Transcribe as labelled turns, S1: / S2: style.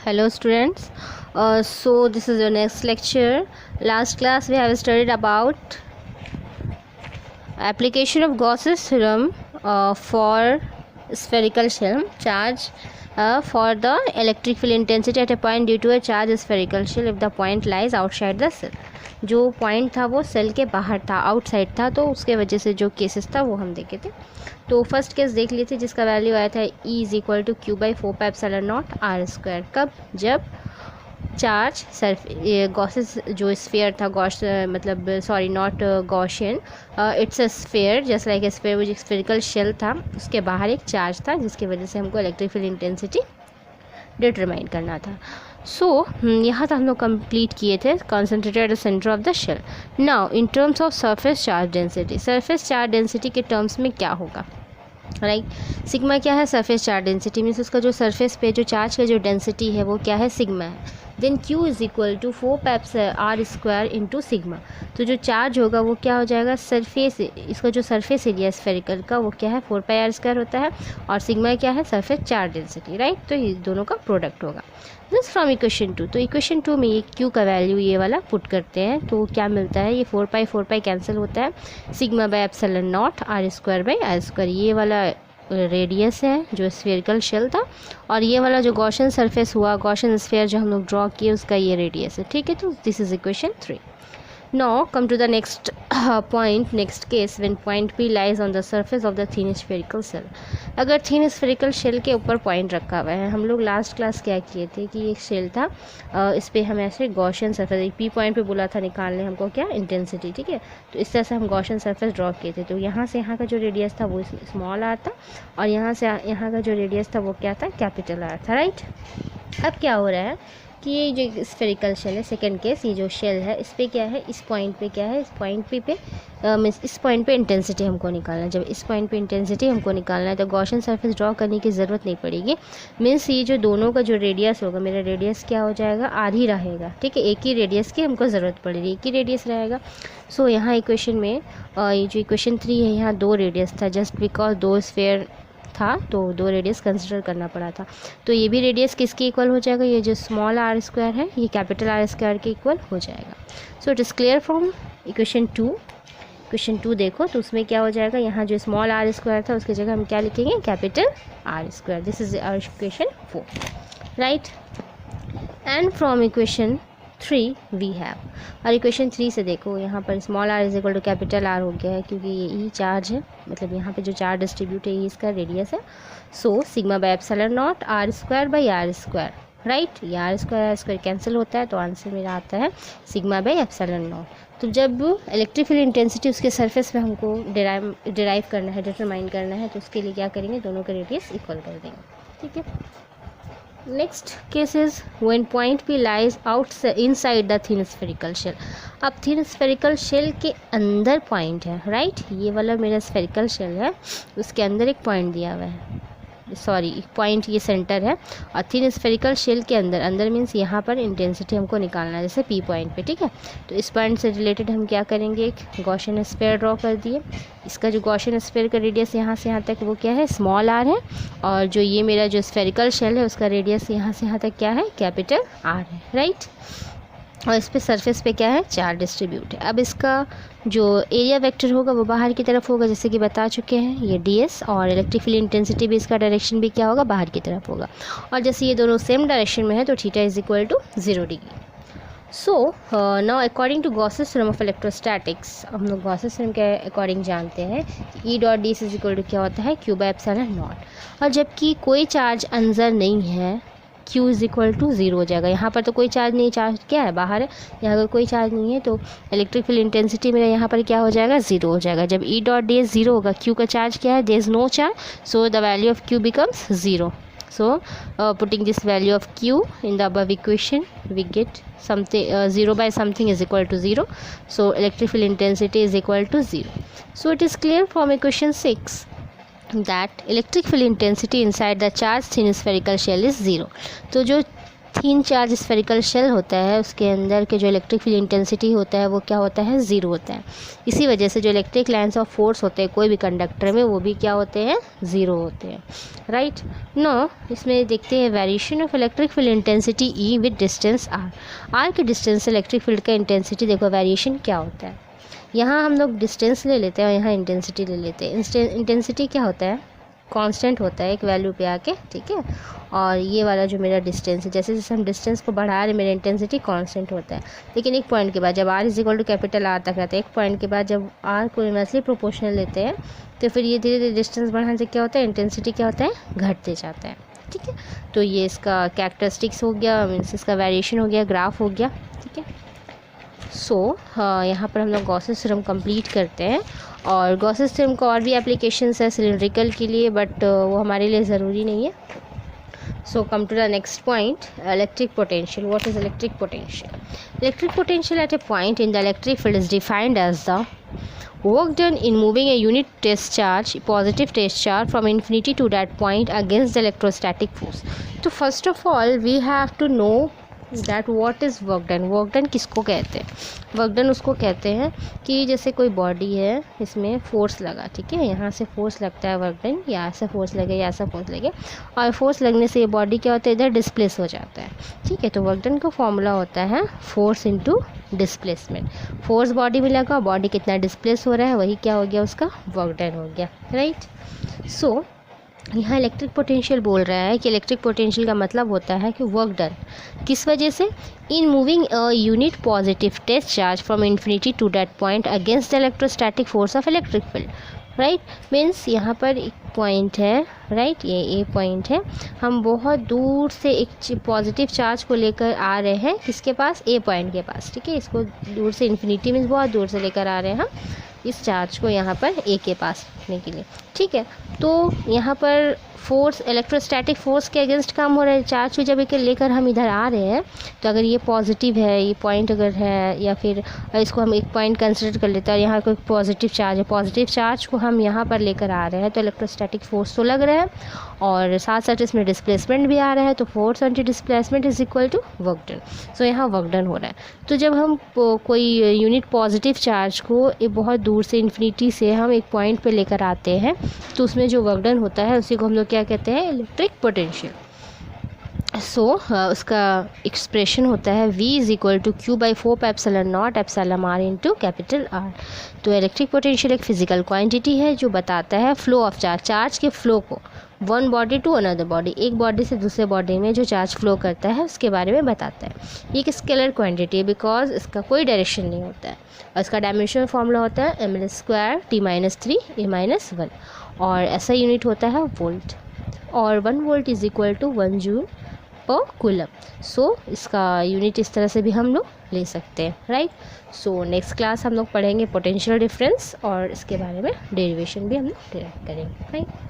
S1: Hello students. So this is your next lecture. Last class we have studied about application of Gauss's theorem for spherical shell charge for the electric field intensity at a point due to a charged spherical shell if the point lies outside the cell. जो point था वो cell के बाहर था, outside था, तो उसके वजह से जो केसेस था वो हम देखे थे. तो फर्स्ट केस देख लिए थे जिसका वैल्यू आया था E is equal to q by 4πε0 r square. कब? जब चार्ज गॉसेस जो स्फीयर था, गॉस मतलब sorry not Gaussian, it's a sphere just like a sphere, वो जो स्फेरिकल शेल था उसके बाहर एक चार्ज था जिसकी वजह से हमको इलेक्ट्रिक फील्ड इंटेंसिटी डिटरमाइन करना था. सो यहाँ तक हम लोग कंप्लीट किए थे concentrated at the centre of the shell. Now in terms of surface charge density, surface charge density के टर्म्स में क्या होगा, राइट. सिग्मा क्या है? सरफेस चार्ज डेंसिटी मीन्स उसका जो सरफेस पे जो चार्ज का जो डेंसिटी है वो क्या है? सिग्मा है. Then Q is equal to 4πr square into sigma. तो जो चार्ज होगा वो क्या हो जाएगा? सरफेस, इसका जो सरफेस एरिया स्फेरिकल का वो क्या है? 4πr स्क्वायर होता है, और सिग्मा क्या है? Surface charge density, right. तो ये दोनों का प्रोडक्ट होगा. This from equation 2. तो इक्वेशन 2 में ये Q का वैल्यू ये वाला पुट करते हैं तो क्या मिलता है? ये 4π कैंसिल होता है, sigma by epsilon not r square by r square. ये वाला रेडियस है जो स्फेरिकल शेल था, और ये वाला जो गॉसियन सरफेस हुआ, गॉसियन स्फीयर जो हम लोग ड्रॉ किए उसका ये रेडियस है, ठीक है. तो this is equation 3. Now come to the next point, next case when point P lies on the surface of the thin spherical shell. अगर thin spherical shell के ऊपर point रखा हुआ है, हम लोग लास्ट क्लास क्या किए थे कि एक शेल था, इस पर हम ऐसे गॉसियन सरफेस P पॉइंट पे बोला था निकालने हमको क्या? इंटेंसिटी, ठीक है. तो इस तरह से हम गॉसियन सरफेस ड्रॉ किए थे. तो यहाँ से यहाँ का जो रेडियस था वो स्मॉल आर था, और यहाँ से यहाँ का जो रेडियस था वो क्या था? कैपिटल आर था, राइट. अब क्या हो रहा है कि ये जो स्फेरिकल शेल है, सेकंड केस, ये जो शेल है इस पे क्या है? इस पॉइंट पे क्या है? इस पॉइंट पे मीन्स इस पॉइंट पे इंटेंसिटी हमको निकालना है. जब इस पॉइंट पे इंटेंसिटी हमको निकालना है तो गॉसियन सरफेस ड्रॉ करने की ज़रूरत नहीं पड़ेगी. मीन्स ये जो दोनों का जो रेडियस होगा, मेरा रेडियस क्या हो जाएगा? आर ही रहेगा, ठीक है. एक ही रेडियस की हमको ज़रूरत पड़ेगी, एक ही रेडियस रहेगा. सो यहाँ इक्वेशन में ये जो इक्वेशन 3 है, यहाँ 2 रेडियस था जस्ट बिकॉज 2 स्फीयर था तो 2 रेडियस कंसिडर करना पड़ा था. तो ये भी रेडियस किसके इक्वल हो जाएगा? ये जो स्मॉल आर स्क्वायर है ये कैपिटल आर स्क्वायर के इक्वल हो जाएगा. So it is clear from equation 2. Equation 2 देखो तो उसमें क्या हो जाएगा? यहाँ जो स्मॉल आर स्क्वायर था उसकी जगह हम क्या लिखेंगे? Capital R square. This is our equation 4, right. And from equation 3 we have, और इक्वेशन 3 से देखो यहाँ पर small R is equal to capital R हो गया है क्योंकि ये ई चार्ज है, मतलब यहाँ पे जो चार्ज डिस्ट्रीब्यूट है ये इसका रेडियस है. So sigma by epsilon not R square by R square, right. ये आर स्क्वायर कैंसिल होता है तो आंसर मेरा आता है सिग्मा बाय एप्सिलॉन नॉट. तो जब इलेक्ट्रिक फील्ड इंटेंसिटी उसके सरफेस पे हमको डिराइव करना है, डिटरमाइन करना है, तो उसके लिए क्या करेंगे? दोनों के रेडियस इक्वल कर देंगे, ठीक है. Next case is when point P lies out inside the thin spherical shell. अब थिन स्फेरिकल शेल के अंदर पॉइंट है, राइट. ये वाला मेरा स्फेरिकल शेल है, उसके अंदर एक पॉइंट दिया हुआ है, सॉरी पॉइंट ये सेंटर है, और थिन स्फेरिकल शेल के अंदर मीन्स यहाँ पर इंटेंसिटी हमको निकालना है जैसे P पॉइंट पे, ठीक है. तो इस पॉइंट से रिलेटेड हम क्या करेंगे? एक गॉसियन स्फीयर ड्रॉ कर दिए. इसका जो गॉसियन स्फीयर का रेडियस यहाँ से यहाँ तक वो क्या है? स्मॉल आर है, और जो ये मेरा जो स्फेरिकल शेल है उसका रेडियस यहाँ से यहाँ तक क्या है? कैपिटल आर है, राइट. और इस पे सरफेस पे क्या है? चार्ज डिस्ट्रीब्यूट है. अब इसका जो एरिया वेक्टर होगा वो बाहर की तरफ होगा जैसे कि बता चुके हैं, ये ds, और इलेक्ट्रिक फील्ड इंटेंसिटी भी इसका डायरेक्शन भी क्या होगा? बाहर की तरफ होगा. और जैसे ये दोनों सेम डायरेक्शन में है तो theta is equal to 0 degree. So now according to Gauss's theorem of electrostatics, हम लोग गॉसेस थ्योरम के अकॉर्डिंग जानते हैं कि E dot D is equal to क्या होता है? Q by epsilon naught. और जबकि कोई चार्ज अंदर नहीं है, Q इज़ इक्वल टू 0 हो जाएगा. यहाँ पर तो कोई चार्ज नहीं, चार्ज क्या है? बाहर है. यहाँ अगर कोई चार्ज नहीं है तो इलेक्ट्रिक फील्ड इंटेंसिटी मेरा यहाँ पर क्या हो जाएगा? 0 हो जाएगा. जब E डॉट डी 0 होगा, Q का चार्ज क्या है? There is no charge, so the value of Q becomes 0. So putting this value of Q in the above equation, we get something 0 by something is equal to 0. So electric field intensity is equal to 0. So it is clear from equation 6 that electric field intensity inside the charged thin spherical shell is 0. तो जो थीन charge spherical shell होता है, उसके अंदर के जो electric field intensity होता है वो क्या होता है, ज़ीरो होता है। इसी वजह से जो इलेक्ट्रिक लाइन्स ऑफ फोर्स होते हैं कोई भी कंडक्टर में, वो भी क्या होते हैं, ज़ीरो होते हैं, राइट। नो इसमें देखते हैं variation of electric field intensity E with distance R. R के डिस्टेंस से इलेक्ट्रिक फील्ड का इंटेंसिटी देखो वेरिएशन क्या होता है। यहाँ हम लोग डिस्टेंस ले लेते हैं और यहाँ इंटेंसिटी ले लेते हैं। इंटेंसिटी क्या होता है, कांस्टेंट होता है एक वैल्यू पे आके, ठीक है। और ये वाला जो मेरा डिस्टेंस है, जैसे जैसे हम डिस्टेंस को बढ़ा रहे हैं मेरा इंटेंसिटी कांस्टेंट होता है। लेकिन एक पॉइंट के बाद जब r is equal to capital R तक रहता है, एक पॉइंट के बाद जब r को इनवर्सली प्रोपोर्शनल लेते हैं तो फिर ये धीरे धीरे डिस्टेंस बढ़ाने से क्या होता है, इंटेंसिटी क्या होता है, घटते जाता है, ठीक है। तो ये इसका कैरेक्टरिस्टिक्स हो गया, मीन्स इसका वेरिएशन हो गया, ग्राफ हो गया, ठीक है। सो यहाँ पर हम लोग गॉसेस थ्योरम कंप्लीट करते हैं। और गॉसेस थ्योरम का और भी एप्लीकेशंस है सिलिंड्रिकल के लिए, बट वो हमारे लिए ज़रूरी नहीं है। So come to the next point, electric potential. What is electric potential? Electric potential at a point in the electric field is defined as the work done in moving a unit test charge, positive test charge from infinity to that point against the electrostatic force. तो first of all we have to know that what is work done. work done किसको कहते हैं? work done उसको कहते हैं कि जैसे कोई बॉडी है, इसमें फोर्स लगा, ठीक है, यहाँ से फोर्स लगता है वर्क डन, या ऐसा फोर्स लगे या ऐसा फोर्स लगे, और फोर्स लगने से ये बॉडी क्या होता है, इधर डिस्प्लेस हो जाता है, ठीक है। तो वर्क डन का फॉर्मूला होता है force into displacement. Force body में लगा, बॉडी कितना डिस्प्लेस हो रहा है, वही क्या हो गया, उसका वर्क डन हो गया, राइट। सो यहाँ इलेक्ट्रिक पोटेंशियल बोल रहा है कि इलेक्ट्रिक पोटेंशियल का मतलब होता है कि वर्क डन किस वजह से, in moving a unit positive test charge from infinity to that point against the electrostatic force of electric field, right. Means यहाँ पर एक पॉइंट है, राइट, ये ए पॉइंट है, हम बहुत दूर से एक पॉजिटिव चार्ज को लेकर आ रहे हैं, किसके पास, ए पॉइंट के पास, ठीक है। इसको दूर से, इन्फिनिटी मीन्स बहुत दूर से लेकर आ रहे हैं हम इस चार्ज को यहाँ पर ए के पास रखने के लिए, ठीक है। तो यहाँ पर फोर्स, इलेक्ट्रोस्टैटिक फोर्स के अगेंस्ट काम हो रहा है। चार्ज को जब एक लेकर हम इधर आ रहे हैं, तो अगर ये पॉजिटिव है, ये पॉइंट अगर है, या फिर इसको हम एक पॉइंट कंसिडर कर लेते हैं और यहाँ कोई पॉजिटिव चार्ज है, पॉजिटिव चार्ज को हम यहाँ पर लेकर आ रहे हैं, तो इलेक्ट्रोस्टैटिक फोर्स तो लग रहा है और साथ साथ इसमें डिस्प्लेसमेंट भी आ रहा है। तो force into displacement is equal to work done. So यहाँ वर्क डन हो रहा है। तो जब हम कोई यूनिट पॉजिटिव चार्ज को एक बहुत दूर से, इन्फिनिटी से हम एक पॉइंट पे लेकर आते हैं, तो उसमें जो वर्क डन होता है उसी को हम लोग क्या कहते हैं, इलेक्ट्रिक पोटेंशियल। सो उसका एक्सप्रेशन होता है V is equal to q by 4πε0 epsilon r into capital R। तो इलेक्ट्रिक पोटेंशियल एक फिजिकल क्वांटिटी है जो बताता है फ्लो ऑफ चार्ज, चार्ज के फ्लो को one body to another body, एक बॉडी से दूसरे बॉडी में जो चार्ज फ्लो करता है उसके बारे में बताता है। ये एक स्केलर क्वांटिटी है बिकॉज इसका कोई डायरेक्शन नहीं होता है, और इसका डायमेंशनल फॉर्मूला होता है mL² T-3 A-1, और ऐसा यूनिट होता है वोल्ट, और 1 volt is equal to 1 joule per coulomb. So इसका यूनिट इस तरह से भी हम लोग ले सकते हैं, राइट। सो नेक्स्ट क्लास हम लोग पढ़ेंगे पोटेंशियल डिफरेंस, और इसके बारे में डेरिवेशन भी हम लोग करेंगे, राइट।